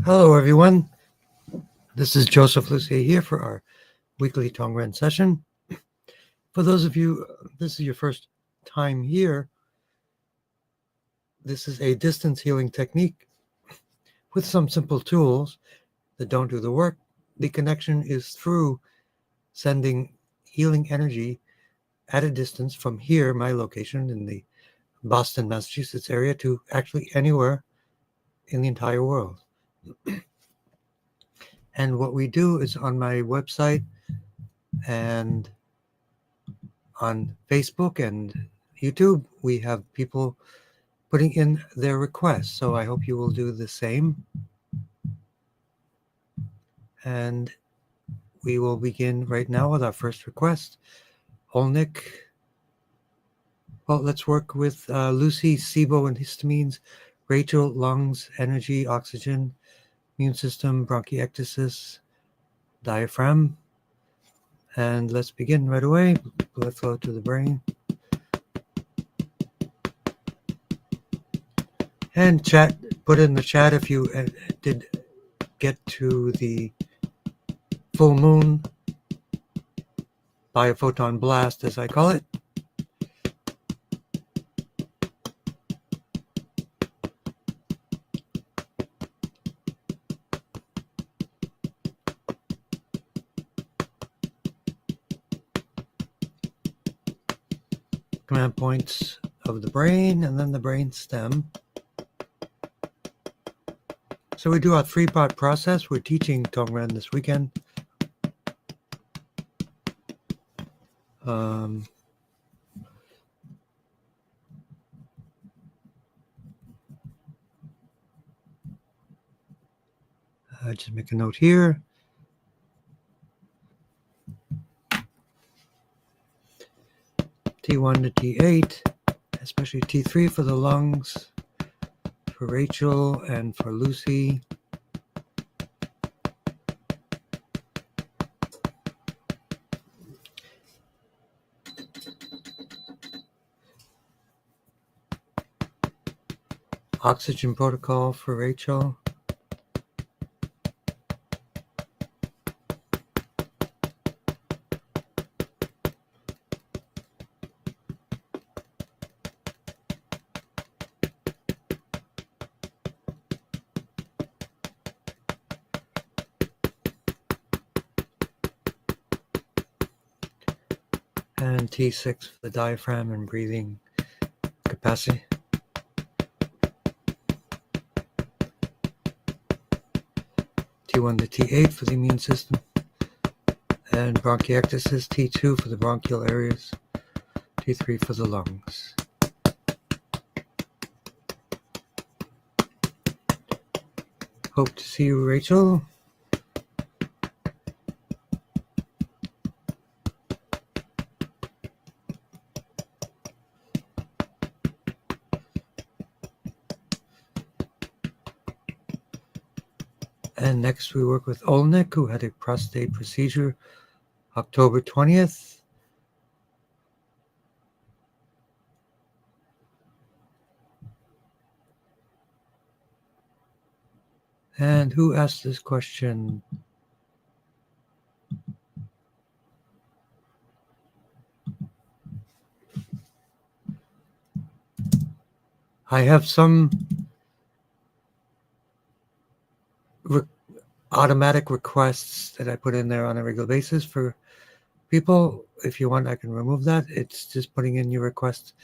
Hello, everyone. This is Joseph Lucier here for our weekly Tongren session. For those of you, this is your first time here, this is a distance healing technique with some simple tools that don't do the work. The connection is through sending healing energy at a distance from here, my location in the Boston, Massachusetts area, to actually anywhere in the entire world. And what we do is on my website and on Facebook and YouTube, we have people putting in their requests. So I hope you will do the same. And we will begin right now with our first request. Olnick. Well, let's work with Lucy, SIBO and histamines, Rachel, lungs, energy, oxygen, immune system, bronchiectasis, diaphragm. And let's begin right away. Blood flow to the brain. And chat, put in the chat if you did get to the full moon biophoton blast, as I call it. Command points of the brain and then the brain stem. So we do our 3-part process. We're teaching Tongren this weekend. I just make a note here. T1 to T8, especially T3 for the lungs, for Rachel and for Lucy. Oxygen protocol for Rachel. And T6 for the diaphragm and breathing capacity. T1 to T8 for the immune system. And bronchiectasis, T2 for the bronchial areas, T3 for the lungs. Hope to see you, Rachel. And next we work with Olnick, who had a prostate procedure October 20th. And who asked this question? I have some automatic requests that I put in there on a regular basis for people. If you want, I can remove that. It's just putting in your request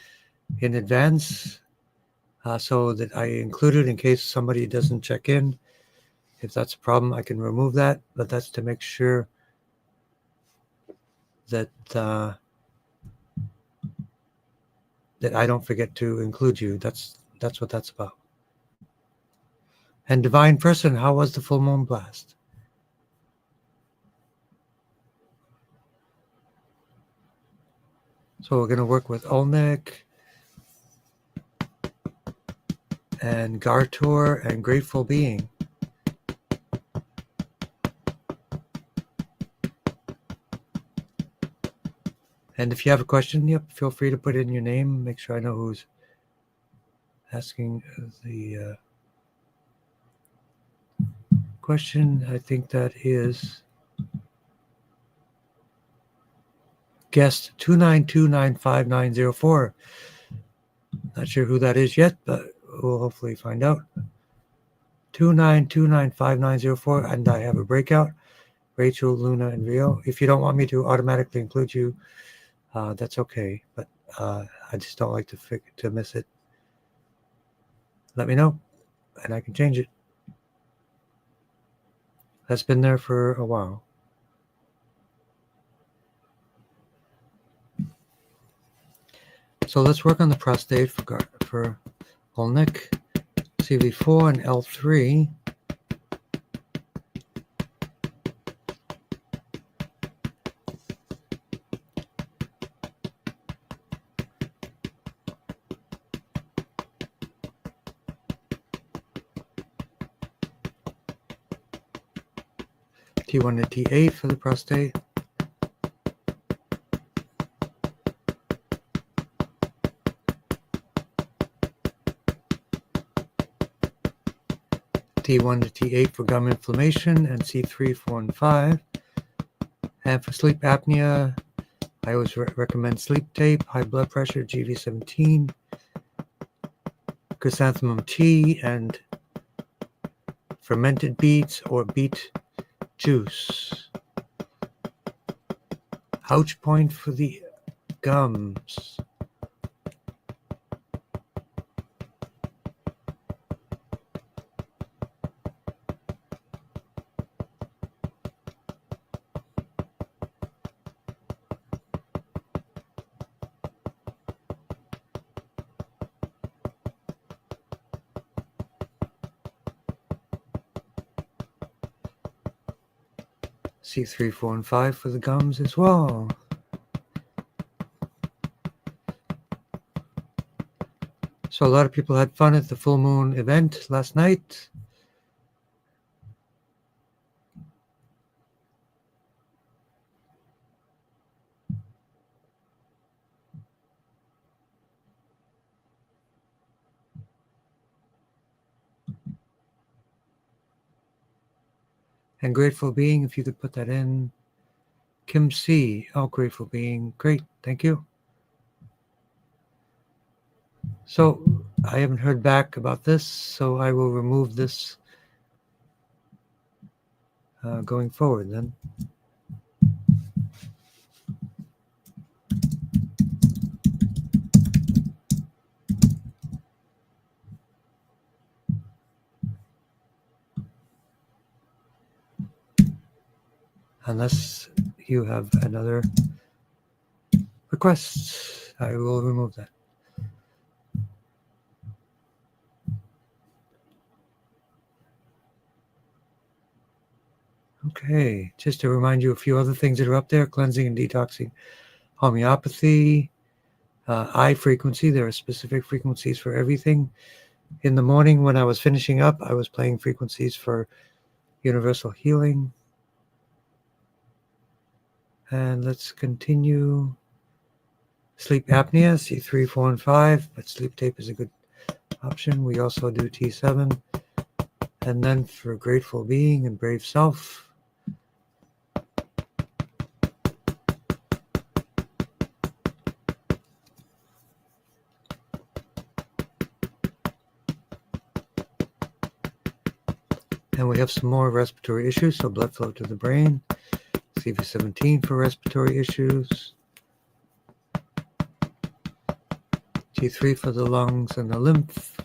in advance so that I include it in case somebody doesn't check in. If that's a problem, I can remove that, but that's to make sure that that I don't forget to include you. That's what that's about. And Divine Person, how was the full moon blast? So we're going to work with Olnick and Gartor and Grateful Being. And if you have a question, feel free to put in your name. Make sure I know who's asking the question. I think that is guest 2929590. Not sure who that is yet, but we'll hopefully find out. 2929590, and I have a breakout. Rachel, Luna, and Rio. If you don't want me to automatically include you, that's okay. But I just don't like to miss it. Let me know, and I can change it. That's been there for a while. So let's work on the prostate for Olnik, CV4 and L3. T1 to T8 for the prostate. T1 to T8 for gum inflammation, and C3, 4, and 5. And for sleep apnea, I always recommend sleep tape, high blood pressure, GV17, chrysanthemum tea, and fermented beets or beet juice. Ouch point for the gums. C3, 4, and 5 for the gums as well. So a lot of people had fun at the full moon event last night. And grateful being, if you could put that in. Kim C. Oh, grateful being. Great. Thank you. So I haven't heard back about this, so I will remove this going forward then. Unless you have another request, I will remove that. Okay, just to remind you a few other things that are up there: cleansing and detoxing, homeopathy, eye frequency. There are specific frequencies for everything. In the morning when I was finishing up, I was playing frequencies for universal healing. And let's continue. Sleep apnea, C3, 4, and 5, but sleep tape is a good option. We also do T7. And then for grateful being and brave self, and we have some more respiratory issues, so blood flow to the brain, CV17 for respiratory issues, T3 for the lungs and the lymph,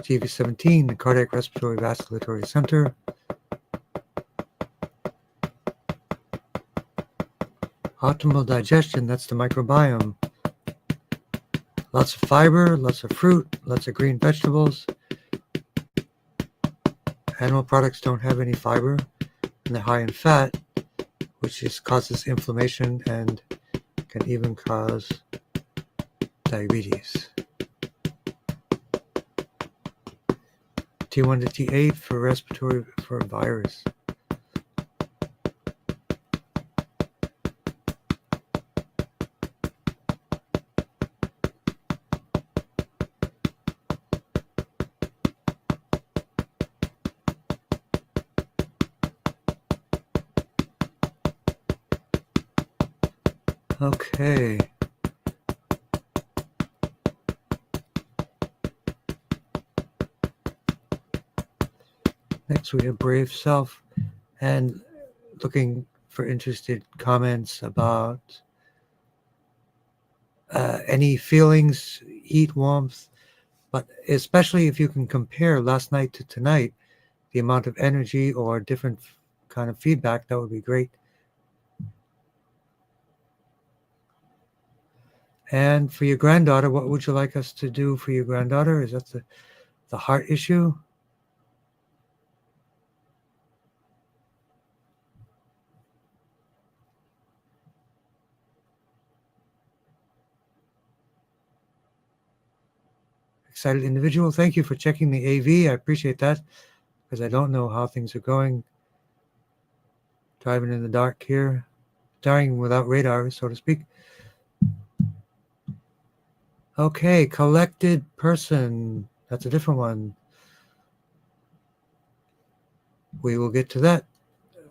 GV17, the cardiac respiratory vasculatory center, optimal digestion, that's the microbiome, lots of fiber, lots of fruit, lots of green vegetables. Animal products don't have any fiber, and they're high in fat, which just causes inflammation and can even cause diabetes. T1 to T8 for respiratory for virus. Okay. Next we have Brave Self, and looking for interested comments about any feelings, heat, warmth, but especially if you can compare last night to tonight, the amount of energy or different kind of feedback, that would be great. And for your granddaughter, what would you like us to do for your granddaughter? Is that the heart issue? Excited individual, thank you for checking the AV. I appreciate that, because I don't know how things are going. Driving in the dark here, dying without radar, so to speak. Okay, collected person. That's a different one. We will get to that.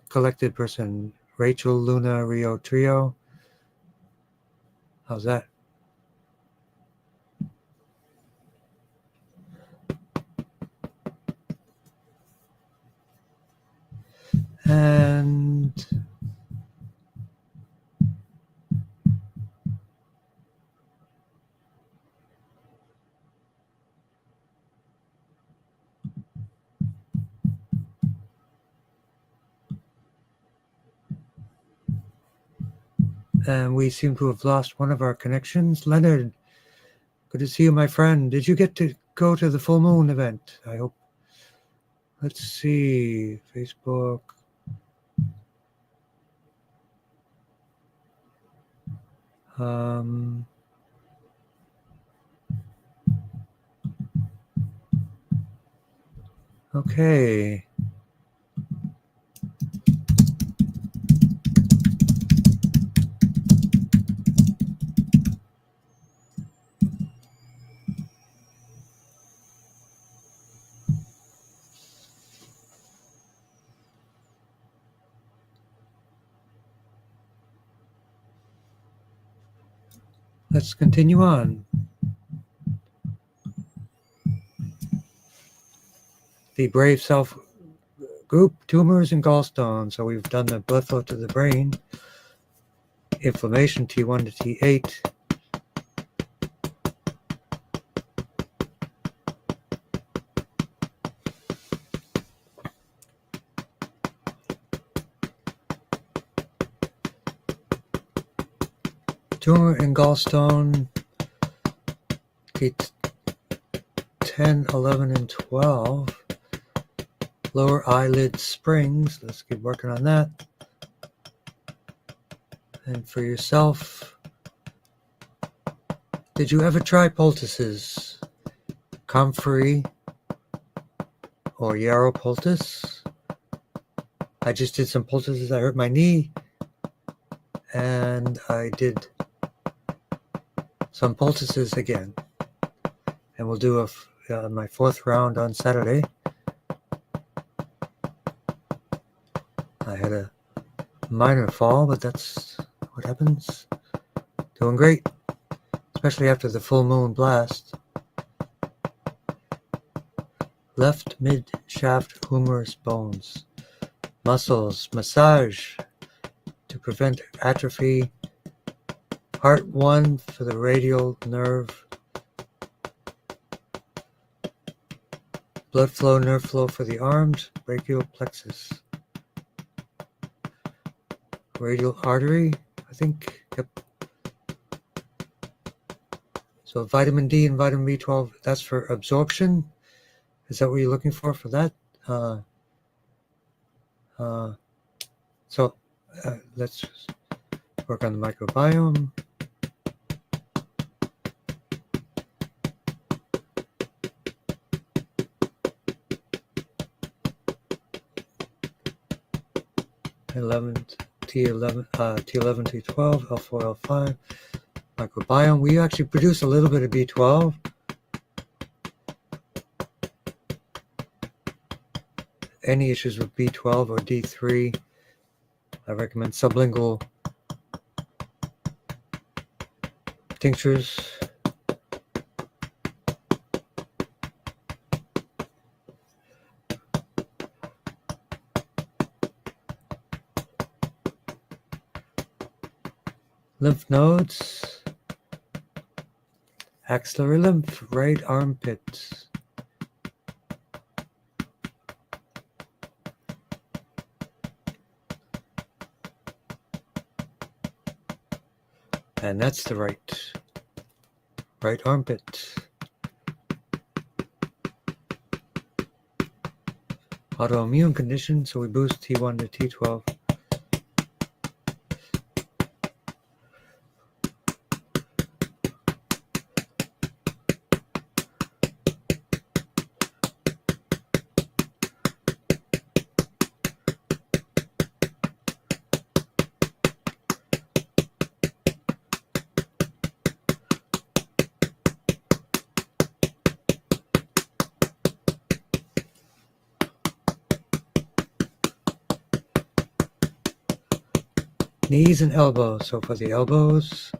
Collected person. Rachel, Luna, Rio, Trio. How's that? And we seem to have lost one of our connections. Leonard, good to see you, my friend. Did you get to go to the full moon event? I hope. Let's see. Facebook. Okay. Let's continue on. The Brave Self group, tumors and gallstones. So we've done the blood flow to the brain, inflammation T1 to T8. Tumor and gallstone, T10, 11, and 12. Lower eyelid springs. Let's keep working on that. And for yourself, did you ever try poultices? Comfrey or yarrow poultice? I just did some poultices. I hurt my knee, and I did some poultices again. And we'll do my fourth round on Saturday. I had a minor fall, but that's what happens. Doing great, especially after the full moon blast. Left mid shaft humerus bones. Muscles, massage to prevent atrophy. Heart 1 for the radial nerve. Blood flow, nerve flow for the arms. Brachial plexus. Radial artery, I think. Yep. So vitamin D and vitamin B12, that's for absorption. Is that what you're looking for that? So let's work on the microbiome. T11, T12, L4, L5. Microbiome. We actually produce a little bit of B12. Any issues with B12 or D3, I recommend sublingual tinctures. Lymph nodes, axillary lymph, right armpit. And that's the right armpit. Autoimmune condition, so we boost T1 to T12. Knees and elbows. So for the elbows,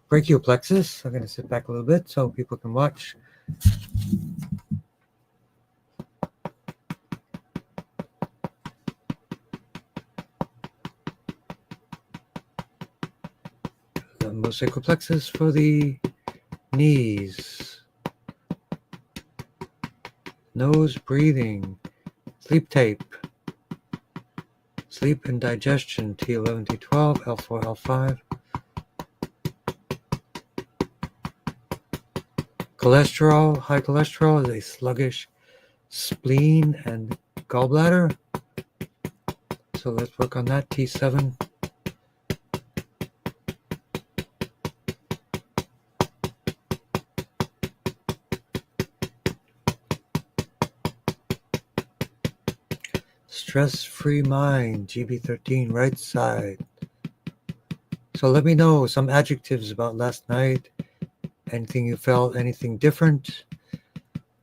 brachial plexus. I'm going to sit back a little bit so people can watch. Lumbosacral plexus for the knees. Nose breathing. Sleep tape. Sleep and digestion, T11, T12, L4, L5. Cholesterol, high cholesterol is a sluggish spleen and gallbladder. So let's work on that, T7. Stress-free mind, GB13, right side. So let me know some adjectives about last night. Anything you felt, anything different.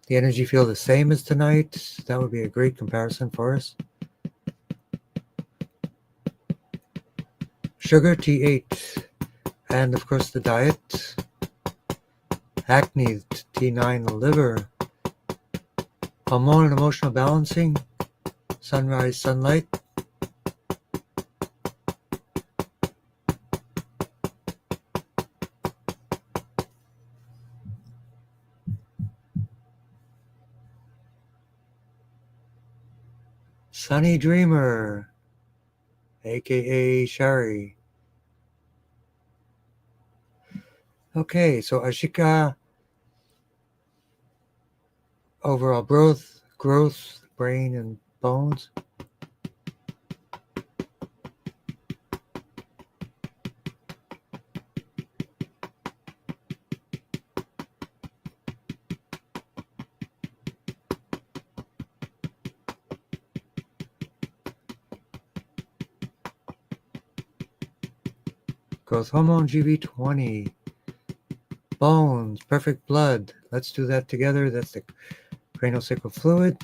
The energy feel the same as tonight. That would be a great comparison for us. Sugar, T8. And of course the diet. Acne, T9, the liver. Hormone and emotional balancing. Sunrise, sunlight. Sunny Dreamer, aka Shari. Okay, so Ashika, overall growth, brain and bones. Growth hormone, GB20. Bones, perfect blood. Let's do that together. That's the craniosacral fluid.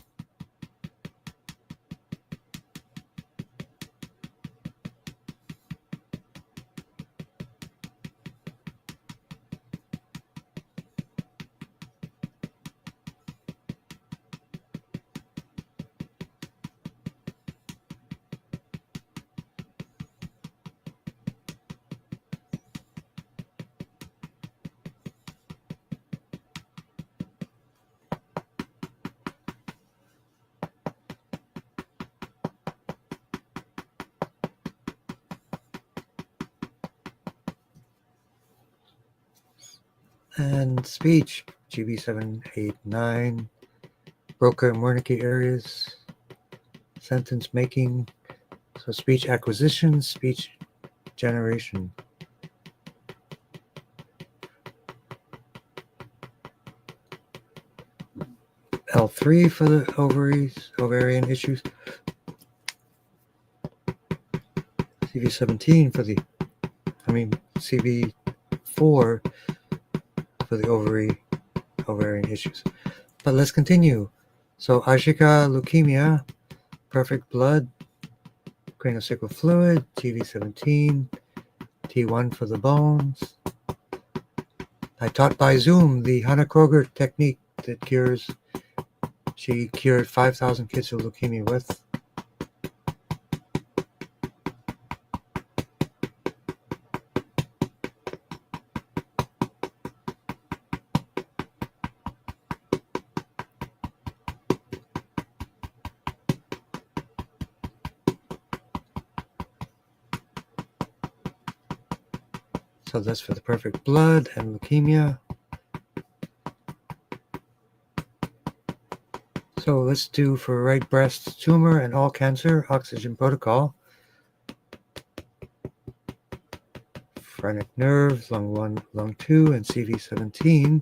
And speech, GB7, 8, 9. Broca and Wernicke areas. Sentence making. So speech acquisition, speech generation. L3 for the ovaries, ovarian issues. CV17 for the, CV4 for the ovarian issues. But let's continue. So Ashika, leukemia, perfect blood, craniosacral fluid, TV17, T1 for the bones, I taught by Zoom the Hannah Kroger technique that she cured 5,000 kids with leukemia with. So that's for the perfect blood and leukemia. So let's do for right breast tumor and all cancer, oxygen protocol. Phrenic nerve, lung 1, lung 2, and CV17.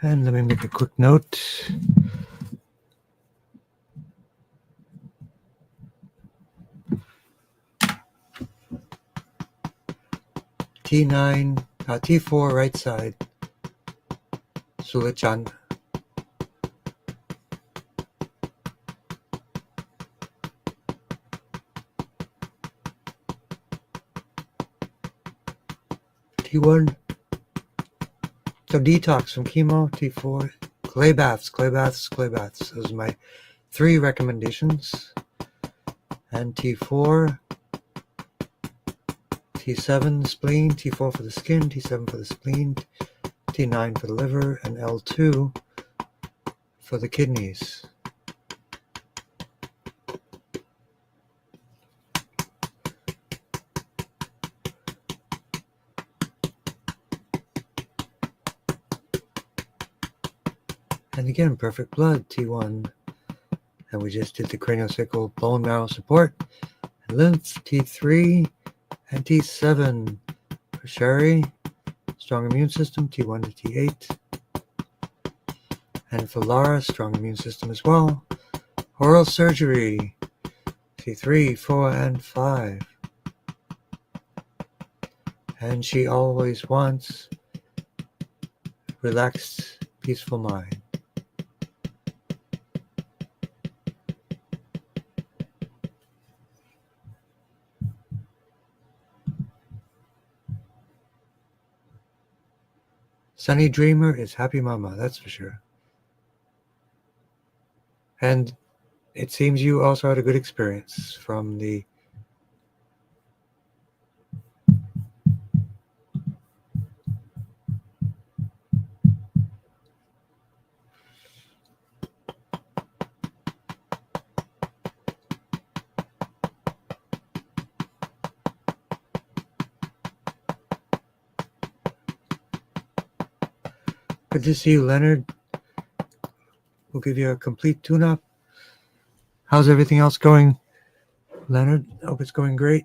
And let me make a quick note. T4 right side, Sulichan. T1, so detox from chemo. T4, clay baths. Those are my 3 recommendations. And T4, T7 spleen, T4 for the skin, T7 for the spleen, T9 for the liver, and L2 for the kidneys. And again, perfect blood, T1. And we just did the craniosacral bone marrow support. And lymph, T3 and T7 for Sherry. Strong immune system, T1 to T8. And for Laura, strong immune system as well. Oral surgery, T3, 4, and 5. And she always wants relaxed, peaceful mind. Sunny Dreamer is happy mama, that's for sure. And it seems you also had a good experience from the Good to see you, Leonard. We'll give you a complete tune-up. How's everything else going, Leonard? I hope it's going great.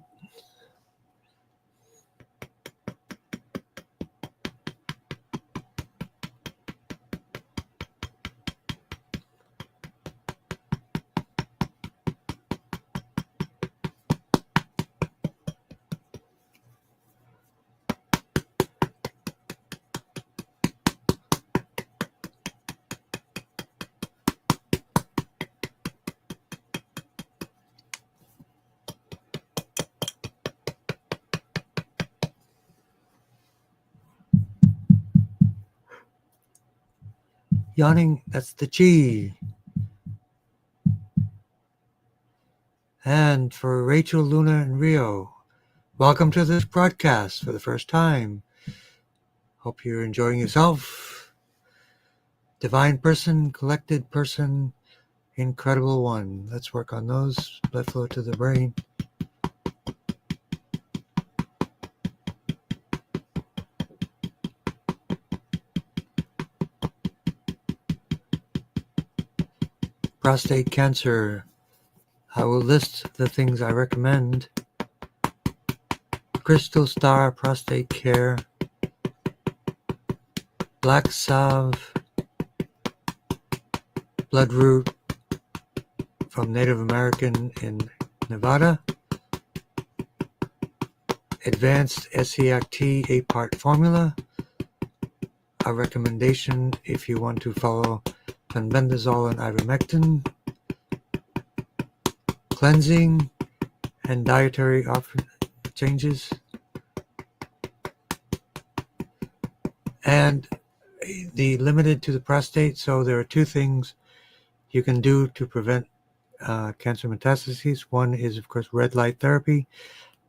Yawning, that's the chi. And for Rachel, Luna, and Rio, welcome to this broadcast for the first time. Hope you're enjoying yourself. Divine person, collected person, incredible one. Let's work on those. Blood flow to the brain. Prostate cancer. I will list the things I recommend. Crystal Star Prostate Care, Black Salve, Bloodroot, from Native American in Nevada. Advanced SEACT 8-part formula. A recommendation if you want to follow clenbendazole and ivermectin. Cleansing and dietary changes. And the limited to the prostate. So there are two things you can do to prevent cancer metastases. One is, of course, red light therapy.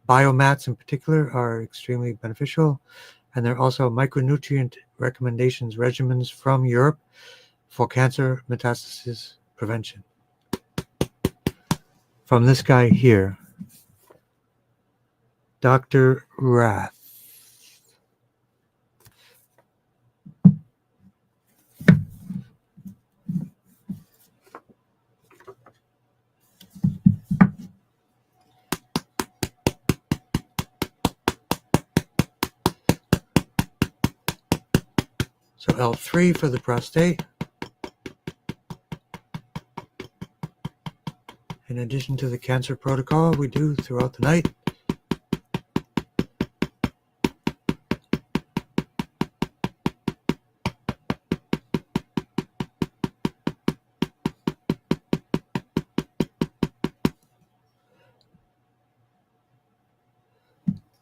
Biomats in particular are extremely beneficial. And there are also micronutrient recommendations, regimens from Europe for cancer metastasis prevention. From this guy here, Dr. Rath. So L3 for the prostate. In addition to the cancer protocol we do throughout the night.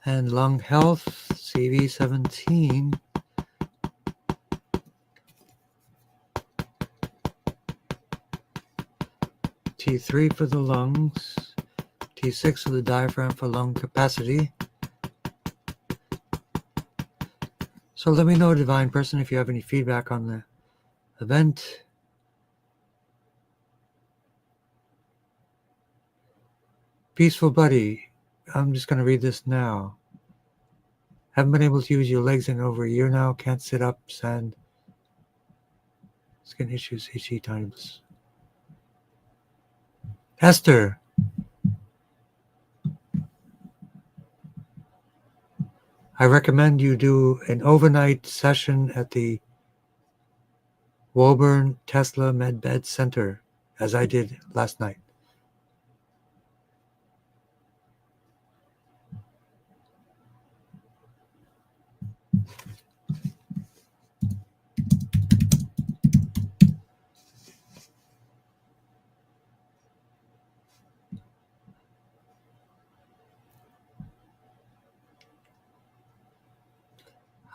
And lung health, CV17. T3 for the lungs, T6 for the diaphragm for lung capacity. So let me know, Divine Person, if you have any feedback on the event. Peaceful Buddy, I'm just going to read this now. Haven't been able to use your legs in over a year now. Can't sit up, sand, skin issues, HE times. Esther. I recommend you do an overnight session at the Woburn Tesla MedBed Center, as I did last night.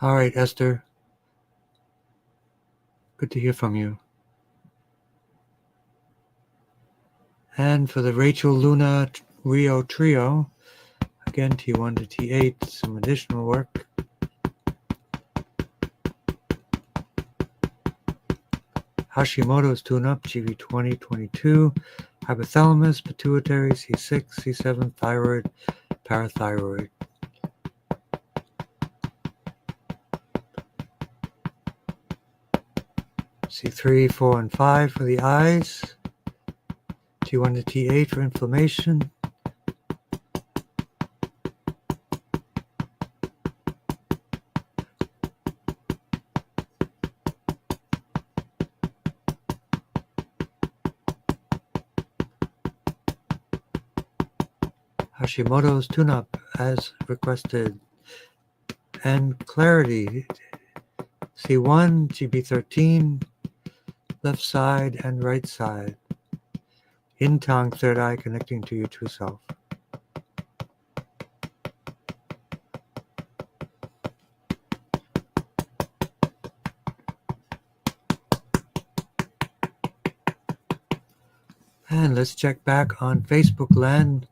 All right, Esther. Good to hear from you. And for the Rachel Luna Rio Trio, again, T1 to T8, some additional work. Hashimoto's tune-up, GV20, 22, hypothalamus, pituitary, C6, C7, thyroid, parathyroid. C3, 4, and 5 for the eyes. T1 to T8 for inflammation. Hashimoto's tune-up as requested. And clarity, C1, GB13, left side and right side. In Tong, third eye connecting to your true self. And let's check back on Facebook land.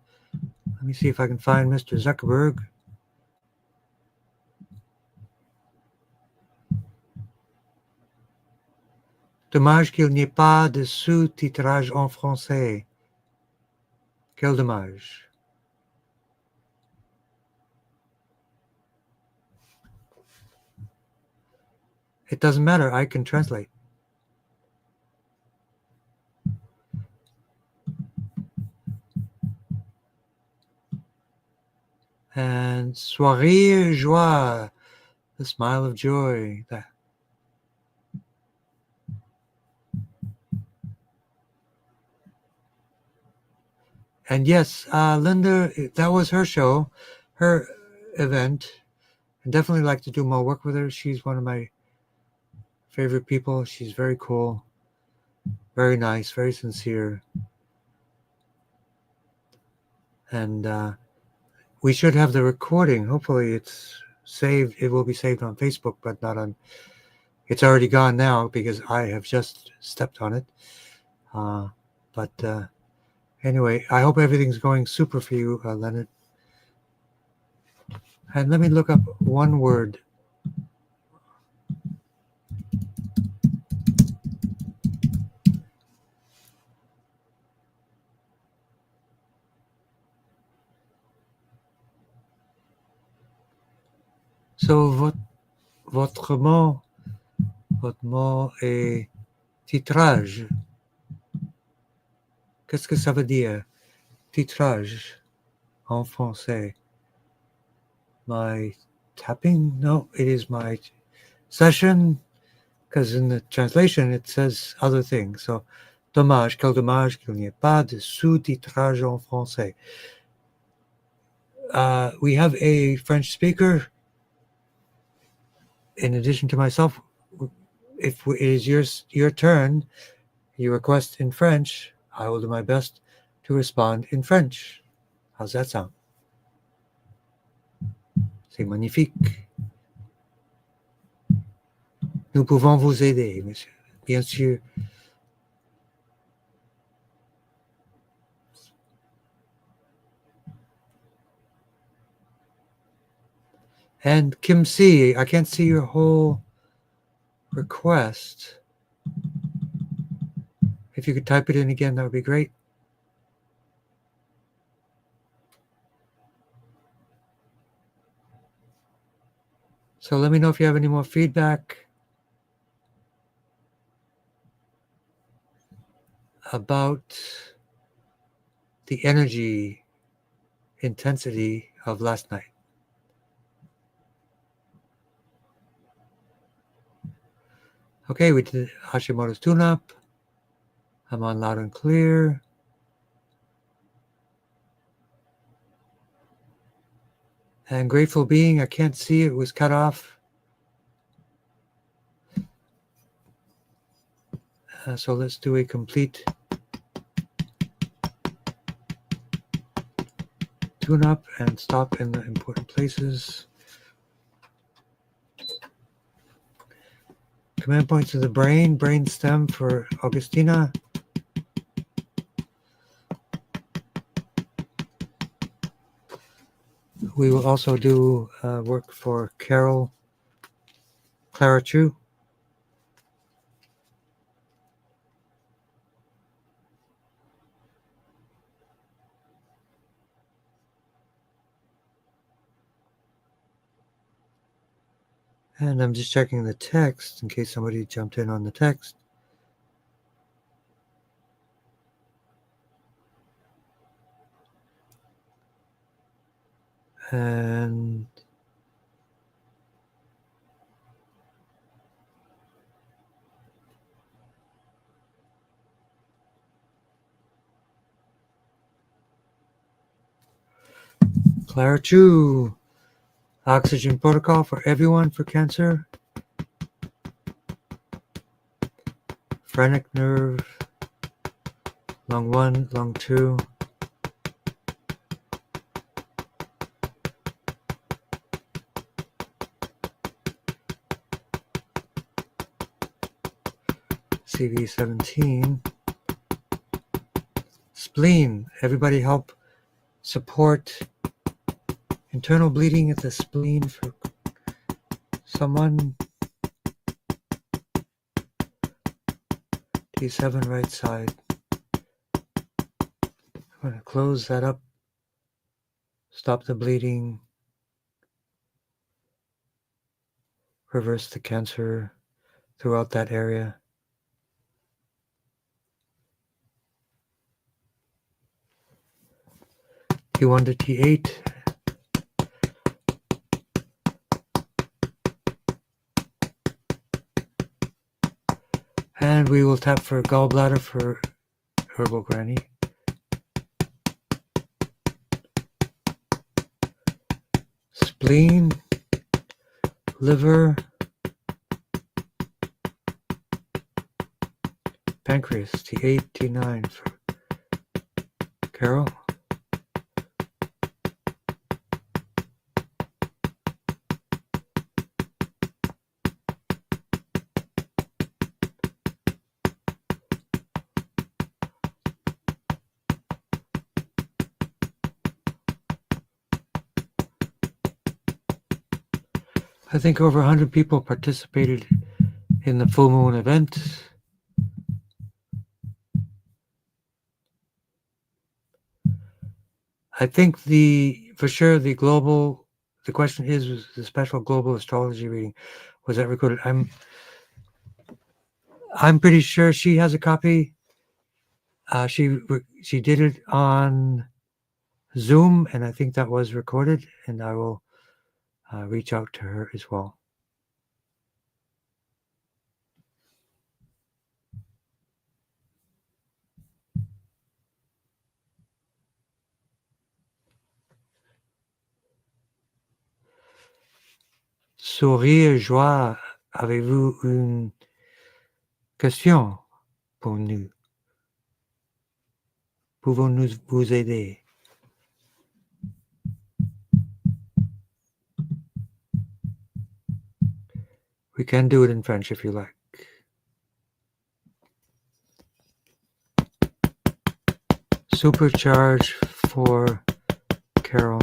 Let me see if I can find Mr. Zuckerberg. Dommage qu'il n'y ait pas de sous-titrage en français. Quel dommage. It doesn't matter, I can translate. And sourire, joie, the smile of joy. That. And yes, Linda, that was her show, her event. I'd definitely like to do more work with her. She's one of my favorite people. She's very cool, very nice, very sincere. And we should have the recording. Hopefully it's saved. It will be saved on Facebook, but not on... It's already gone now because I have just stepped on it. But anyway, I hope everything's going super for you, Leonard. And let me look up one word. So votre mot est titrage. Qu'est-ce que ça veut dire? Titrage en français. My tapping? No, it is my session, because in the translation it says other things. So, dommage, quel dommage qu'il n'y ait pas de sous-titrage en français. We have a French speaker. In addition to myself, if it is your turn, you request in French, I will do my best to respond in French. How's that sound? C'est magnifique. Nous pouvons vous aider, monsieur. Bien sûr. And Kim C, I can't see your whole request. If you could type it in again, that would be great. So let me know if you have any more feedback about the energy intensity of last night. Okay, we did Hashimoto's tune-up. I'm on loud and clear. And Grateful Being, I can't see, it was cut off. So let's do a complete tune-up and stop in the important places. Command points to the brain stem for Augustina. We will also do work for Clara Chu. And I'm just checking the text in case somebody jumped in on the text. And Clara Chu, oxygen protocol for everyone for cancer. Phrenic nerve, lung 1, lung 2. CV17. Spleen, everybody help support internal bleeding at the spleen for someone. T7 right side. I'm going to close that up. Stop the bleeding. Reverse the cancer throughout that area. T1 to T8. And we will tap for gallbladder for Herbal Granny. spleen, liver, pancreas, T8, T9 for Carol. I think over 100 people participated in the full moon event. I think for sure the question is, was the special global astrology reading, was that recorded? I'm pretty sure she has a copy. She did it on Zoom, and I think that was recorded, and I will reach out to her as well. Sourire, joie, avez-vous une question pour nous? Pouvons-nous vous aider? We can do it in French if you like. Supercharge for Carol.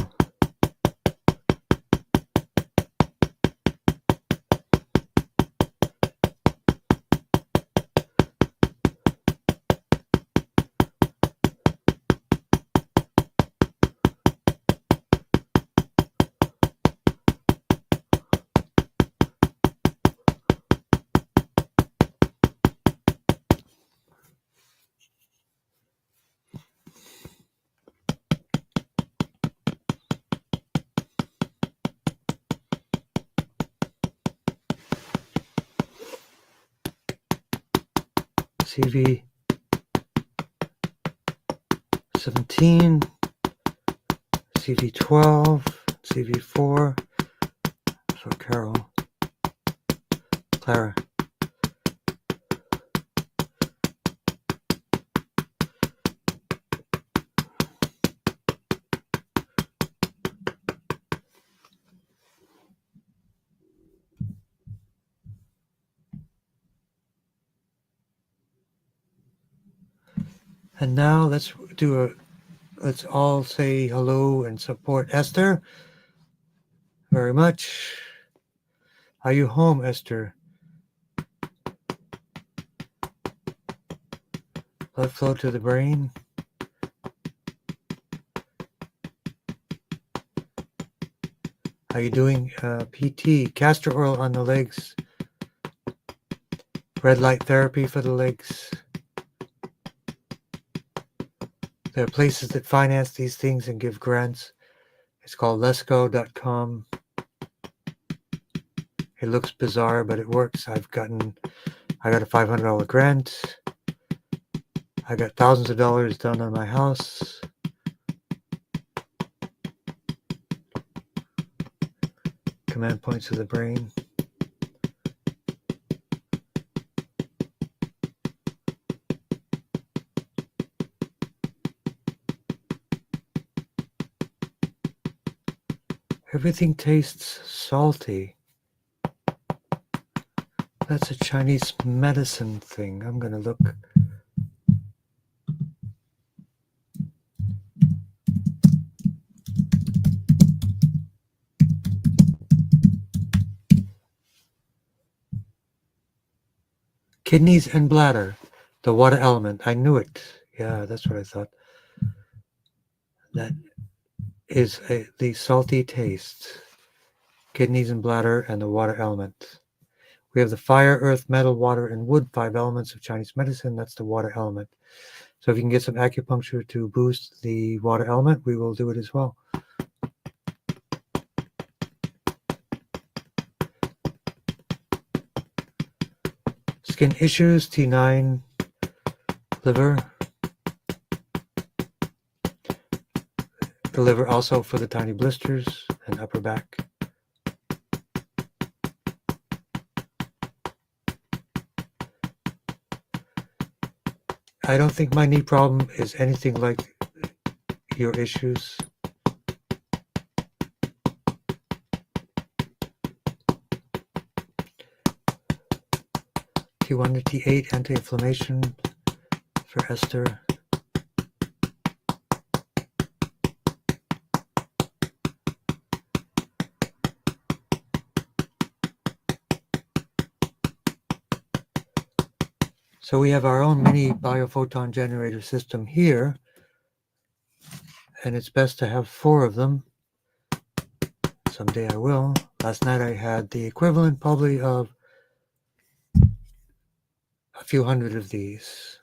CV 17, CV 12, CV 4 for Carol. Clara. And now let's all say hello and support Esther very much. Are you home, Esther? Blood flow to the brain. How you doing? PT, castor oil on the legs. Red light therapy for the legs. There are places that finance these things and give grants. It's called lesgo.com. It looks bizarre, but it works. I got a $500 grant. I got thousands of dollars done on my house. Command points of the brain. Everything tastes salty. That's a Chinese medicine thing. I'm going to look. Kidneys and bladder, the water element. I knew it. Yeah, that's what I thought. That is the salty taste. Kidneys and bladder and the water element. We have the fire, earth, metal, water, and wood, 5 elements of Chinese medicine. That's the water element. So if you can get some acupuncture to boost the water element, we will do it as well. Skin issues, T9, liver. The liver also for the tiny blisters and upper back. I don't think my knee problem is anything like your issues. T1 to T8 anti-inflammation for Esther. So we have our own mini biophoton generator system here, and it's best to have 4 of them. Someday I will. Last night I had the equivalent probably of a few hundred of these.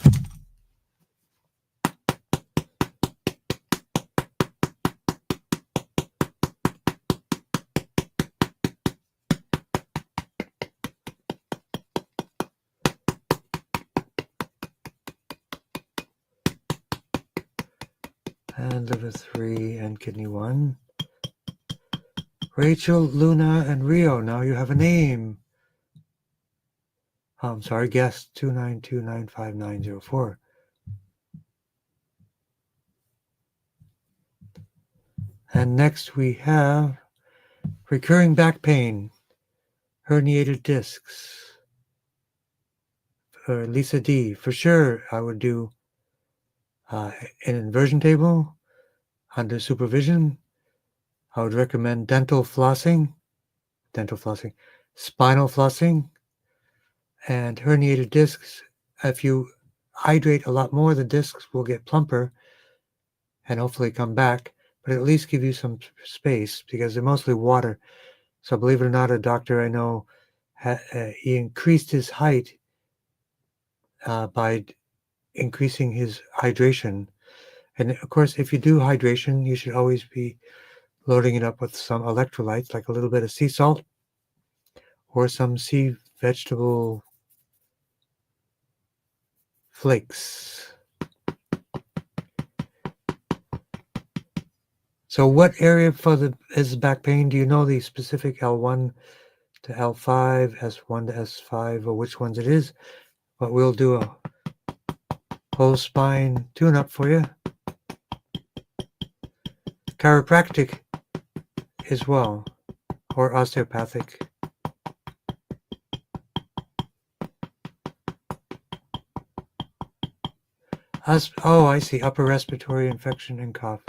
And liver 3 and kidney 1. Rachel, Luna, and Rio. Now you have a name. I'm sorry, guest 292959004. And next we have recurring back pain, herniated discs. For Lisa D. For sure, I would do an inversion table under supervision. I would recommend dental flossing, spinal flossing, and herniated discs. If you hydrate a lot more, the discs will get plumper and hopefully come back, but at least give you some space because they're mostly water. So believe it or not, a doctor I know, he increased his height by increasing his hydration. And of course, if you do hydration, you should always be loading it up with some electrolytes, like a little bit of sea salt or some sea vegetable flakes. So what area is back pain? Do you know the specific L1 to L5, S1 to S5, or which ones it is? But we'll do a whole spine tune-up for you. Chiropractic as well, or osteopathic. Oh, I see. Upper respiratory infection and cough.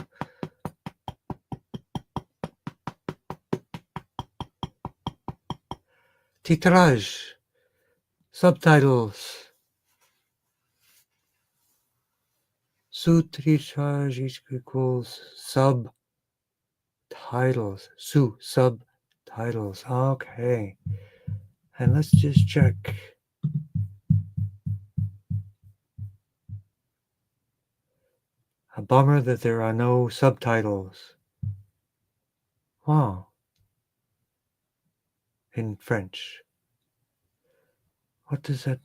Titrage. Subtitles. Sous-titrage equals subtitles. Subtitles. Okay. And let's just check. A bummer that there are no subtitles. Wow. In French. What does that...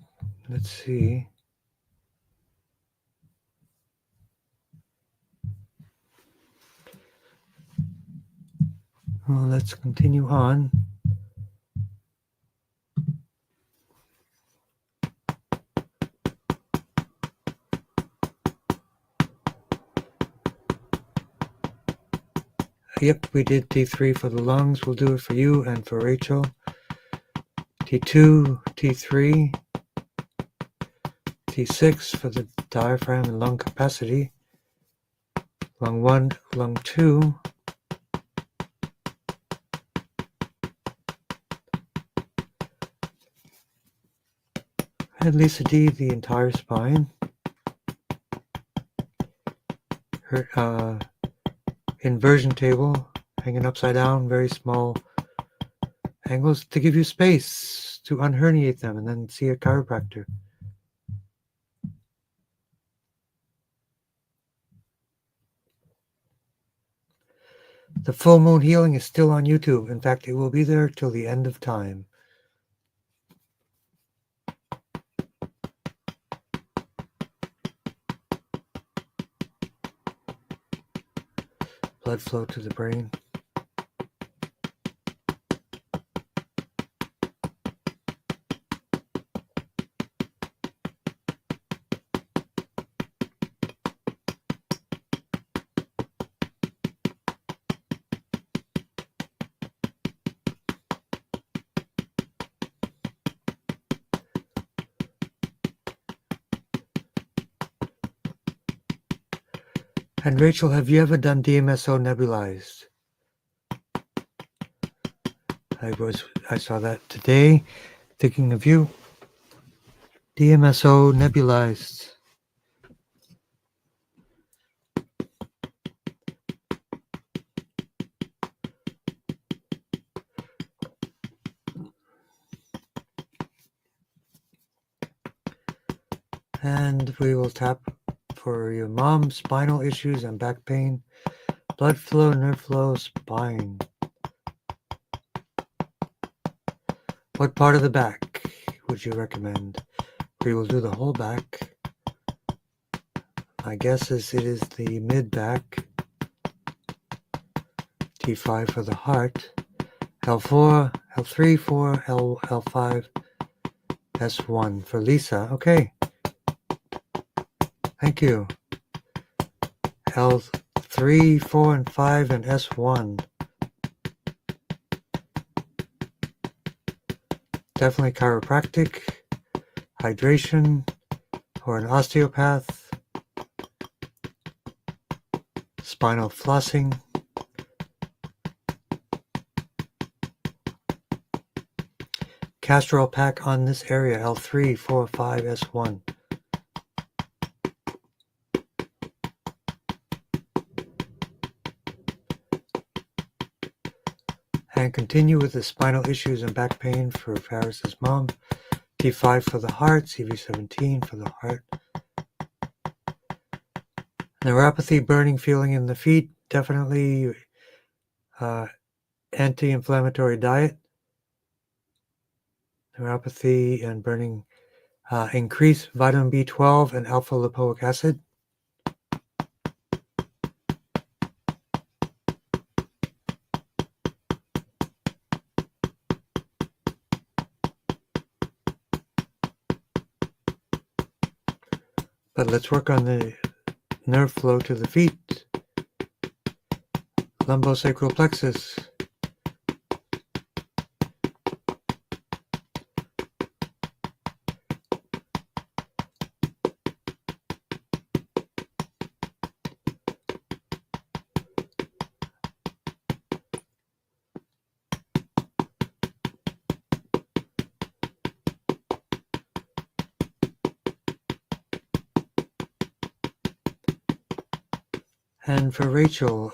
Let's see. Well, let's continue on. Yep, we did T3 for the lungs. We'll do it for you and for Rachel. T2, T3, T6 for the diaphragm and lung capacity. Lung 1, lung 2. And Lisa D, the entire spine. Her inversion table, hanging upside down, very small angles to give you space to unherniate them and then see a chiropractor. The full moon healing is still on YouTube. In fact, it will be there till the end of time. Blood flow to the brain. And Rachel, have you ever done DMSO nebulized? I saw that today, thinking of you. DMSO nebulized. And we will tap for your mom's spinal issues and back pain, blood flow, nerve flow, spine. What part of the back would you recommend? We will do the whole back. My guess is it is the mid back. T5 for the heart. L4, L3, 4, L5, S1 for Lisa. Okay. Thank you. L3, 4, and 5, and S1. Definitely chiropractic, hydration, or an osteopath, spinal flossing, castor oil pack on this area, L3, 4, 5, S1. And continue with the spinal issues and back pain for Faris's mom. T5 for the heart, CV17 for the heart. Neuropathy, burning feeling in the feet, definitely anti-inflammatory diet. Neuropathy and burning, increase vitamin B12 and alpha lipoic acid. But let's work on the nerve flow to the feet. Lumbosacral plexus. And for Rachel,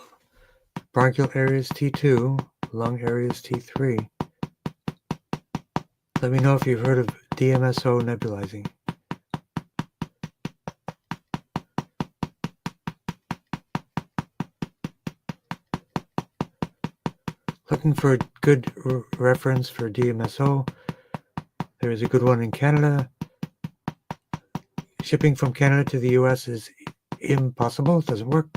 bronchial areas T2, lung areas T3. Let me know if you've heard of DMSO nebulizing. Looking for a good reference for DMSO. There is a good one in Canada. Shipping from Canada to the US is impossible. It doesn't work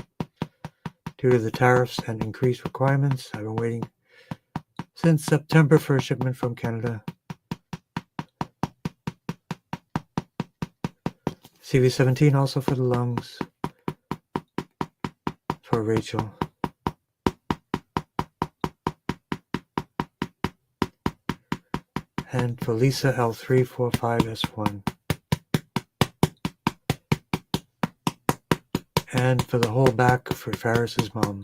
due to the tariffs and increased requirements. I've been waiting since September for a shipment from Canada. CV17 also for the lungs for Rachel. And for Lisa, L3, 4, 5, S1. And for the whole back for Faris's mom.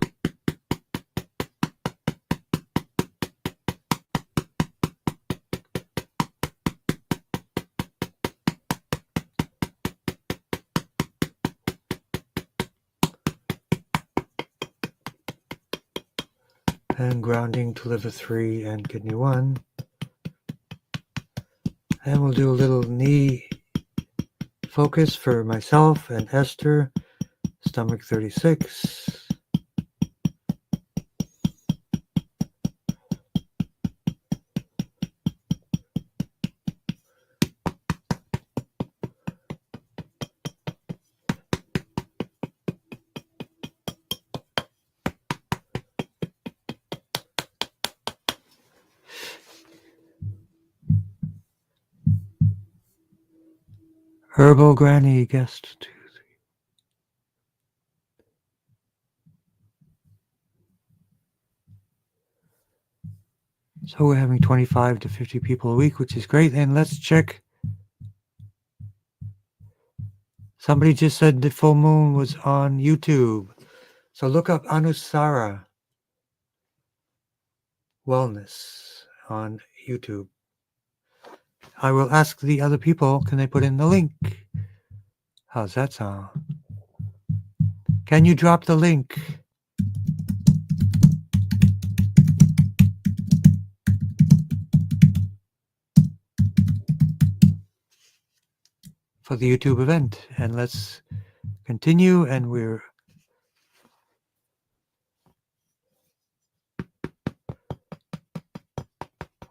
And grounding to liver 3 and kidney 1. And we'll do a little knee focus for myself and Esther, stomach 36. Herbal Granny guest 2, 3. So we're having 25 to 50 people a week, which is great. And let's check. Somebody just said the full moon was on YouTube. So look up Anusara Wellness on YouTube. I will ask the other people, can they put in the link? How's that sound? Can you drop the link? For the YouTube event, and let's continue, and we're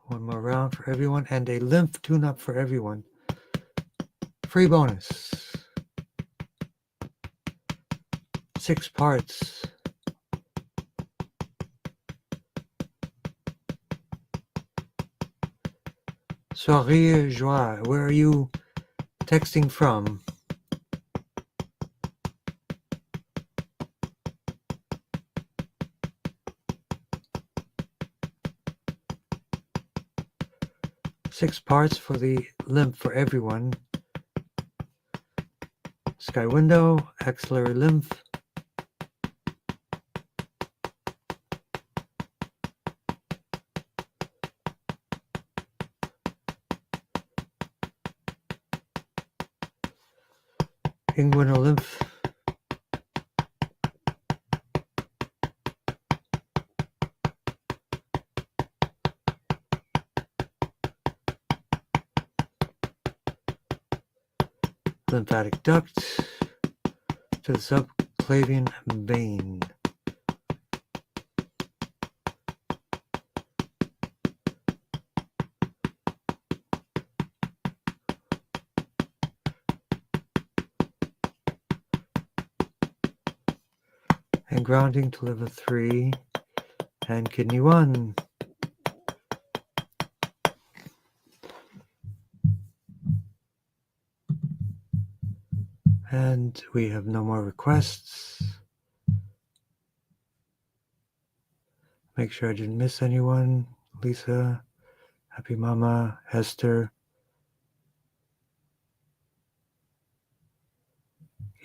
one more round for everyone and a lymph tune-up for everyone. Free bonus. 6 parts. Sourire joie, where are you texting from? Six parts for the lymph for everyone. Sky window, axillary lymph. Inguinal lymph. Lymphatic duct to the subclavian vein. And grounding to liver 3 and kidney 1. And we have no more requests. Make sure I didn't miss anyone. Lisa, Happy Mama, Esther.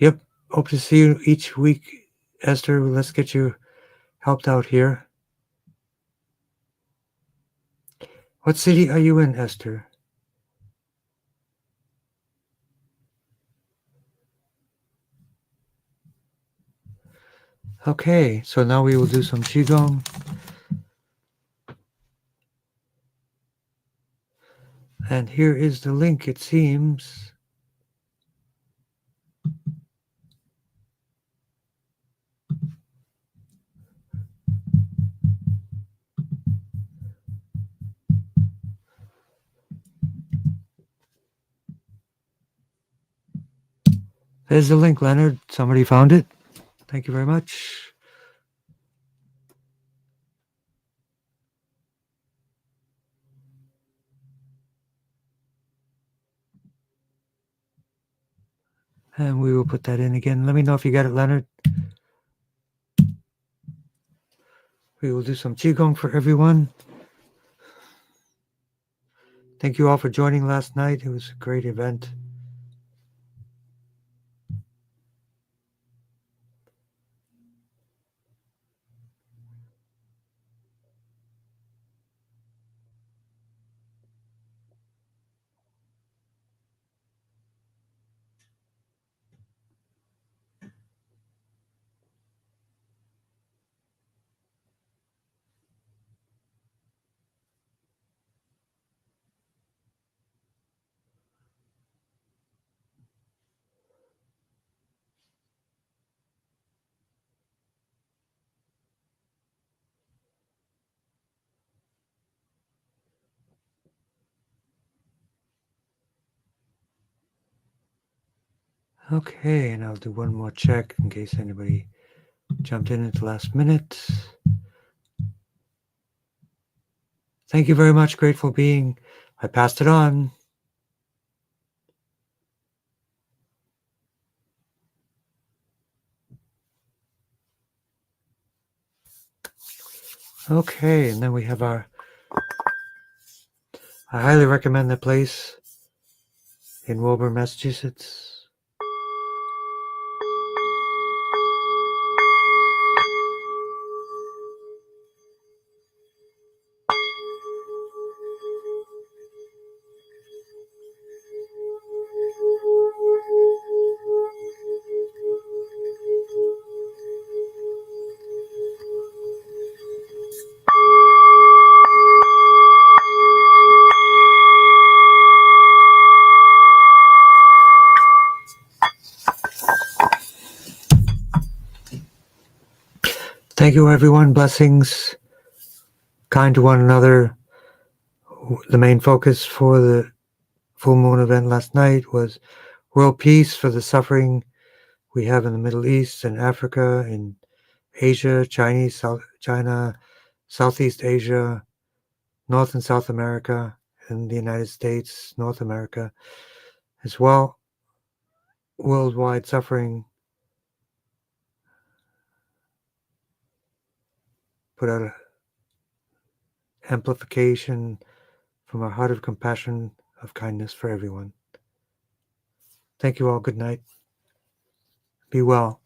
Yep, hope to see you each week, Esther. Let's get you helped out here. What city are you in, Esther? Okay, so now we will do some Qigong. And here is the link, it seems. There's the link, Leonard. Somebody found it. Thank you very much. And we will put that in again. Let me know if you got it, Leonard. We will do some Qigong for everyone. Thank you all for joining last night. It was a great event. Okay, and I'll do one more check in case anybody jumped in at the last minute. Thank you very much, Grateful Being. I passed it on. Okay, and then we have I highly recommend the place in Woburn, Massachusetts. Thank you, everyone. Blessings. Kind to one another. The main focus for the full moon event last night was world peace for the suffering we have in the Middle East and Africa, in Asia, China, Southeast Asia, North and South America, and the United States, North America as well. Worldwide suffering. Put out an amplification from our heart of compassion, of kindness for everyone. Thank you all. Good night. Be well.